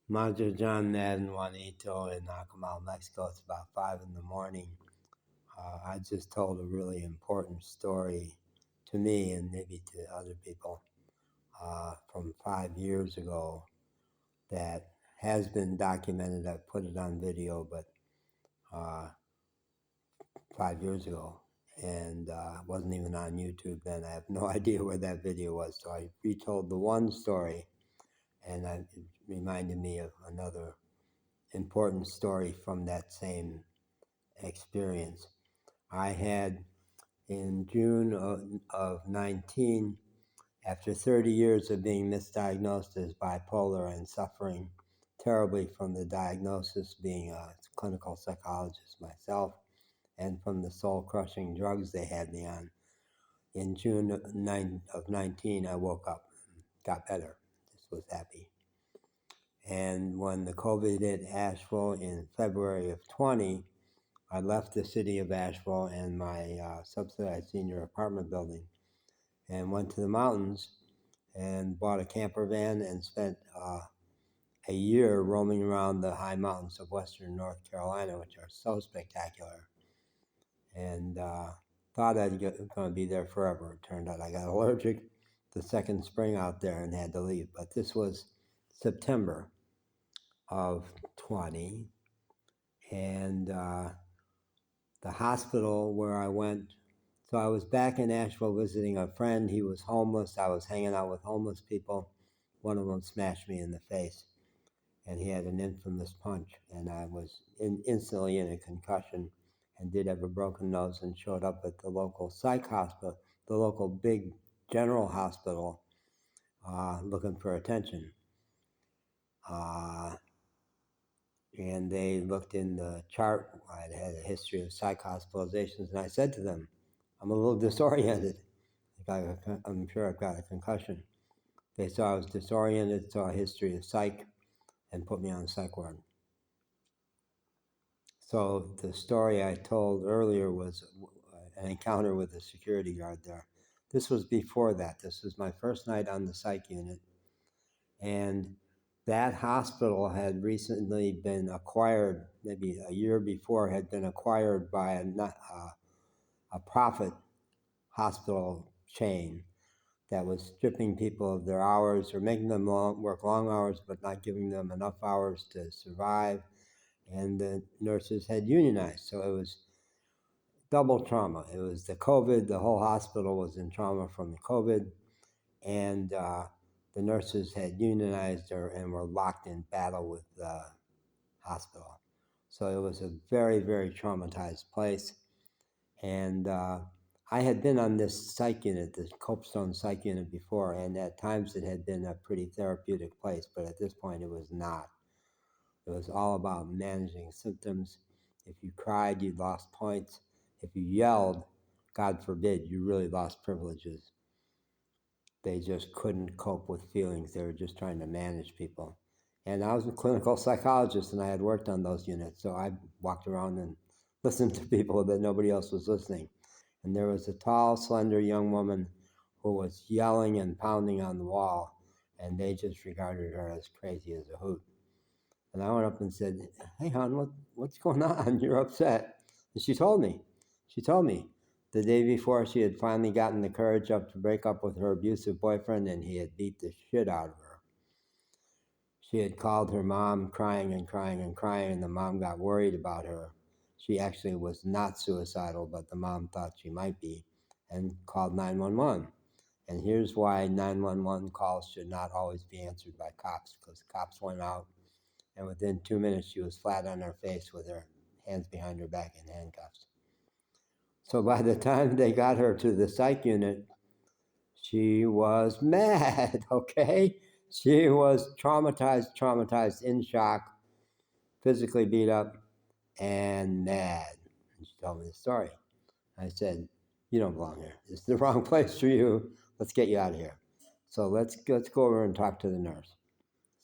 Majo John Madden Juanito in Acapulco, Mexico. It's about 5 in the morning. I just told a really important story to me and maybe to other people from 5 years ago that has been documented. I put it on video, but 5 years ago, and wasn't even on YouTube then. I have no idea where that video was, so I retold the one story, and it reminded me of another important story from that same experience. I had in June of 19, after 30 years of being misdiagnosed as bipolar and suffering terribly from the diagnosis, being a clinical psychologist myself, and from the soul-crushing drugs they had me on. In June of 19, I woke up and got better. Just was happy. And when the COVID hit Asheville in February of 20, I left the city of Asheville and my subsidized senior apartment building and went to the mountains and bought a camper van and spent a year roaming around the high mountains of western North Carolina, which are so spectacular. And thought I'd going to be there forever. It turned out I got allergic the second spring out there and had to leave. But this was September of 20, and the hospital where I went. So I was back in Asheville visiting a friend. He was homeless. I was hanging out with homeless people. One of them smashed me in the face, and he had an infamous punch, and I was instantly in a concussion and did have a broken nose and showed up at the local psych hospital, the local big general hospital, looking for attention. And they looked in the chart. I had a history of psych hospitalizations, and I said to them, I'm a little disoriented. I'm sure I've got a concussion. They saw I was disoriented, saw a history of psych, and put me on psych ward. So the story I told earlier was an encounter with a security guard there. This was before that. This was my first night on the psych unit. And that hospital had recently been acquired, maybe a year before, had been acquired by a profit hospital chain that was stripping people of their hours or making them work long hours but not giving them enough hours to survive. And the nurses had unionized, so it was double trauma. It was the COVID, the whole hospital was in trauma from the COVID, and the nurses had unionized and were locked in battle with the hospital. So it was a very, very traumatized place. And I had been on this psych unit, this Copestone psych unit before, and at times it had been a pretty therapeutic place, but at this point it was not. It was all about managing symptoms. If you cried, you lost points. If you yelled, God forbid, you really lost privileges. They just couldn't cope with feelings. They were just trying to manage people. And I was a clinical psychologist, and I had worked on those units, so I walked around and listened to people that nobody else was listening. And there was a tall, slender young woman who was yelling and pounding on the wall, and they just regarded her as crazy as a hoot. And I went up and said, hey, hon, what's going on? You're upset. And she told me. The day before, she had finally gotten the courage up to break up with her abusive boyfriend, and he had beat the shit out of her. She had called her mom crying and crying and crying, and the mom got worried about her. She actually was not suicidal, but the mom thought she might be, and called 911. And here's why 911 calls should not always be answered by cops, because cops went out, and within 2 minutes, she was flat on her face with her hands behind her back in handcuffs. So by the time they got her to the psych unit, she was mad, okay? She was traumatized, in shock, physically beat up, and mad. And she told me the story. I said, you don't belong here. It's the wrong place for you. Let's get you out of here. So let's go over and talk to the nurse.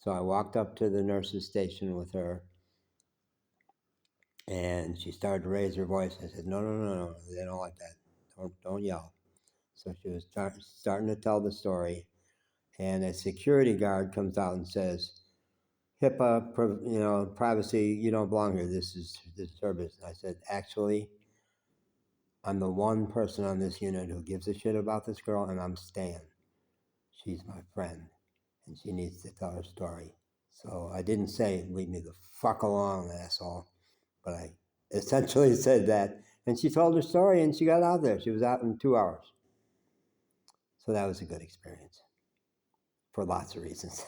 So I walked up to the nurse's station with her, and she started to raise her voice. I said, no, they don't like that. Don't yell. So she was starting to tell the story, and a security guard comes out and says, HIPAA, privacy, you don't belong here. This is service. And I said, actually, I'm the one person on this unit who gives a shit about this girl, and I'm Stan. She's my friend, and she needs to tell her story. So I didn't say, leave me the fuck alone, asshole. But I essentially said that. And she told her story, and she got out there. She was out in 2 hours. So that was a good experience for lots of reasons.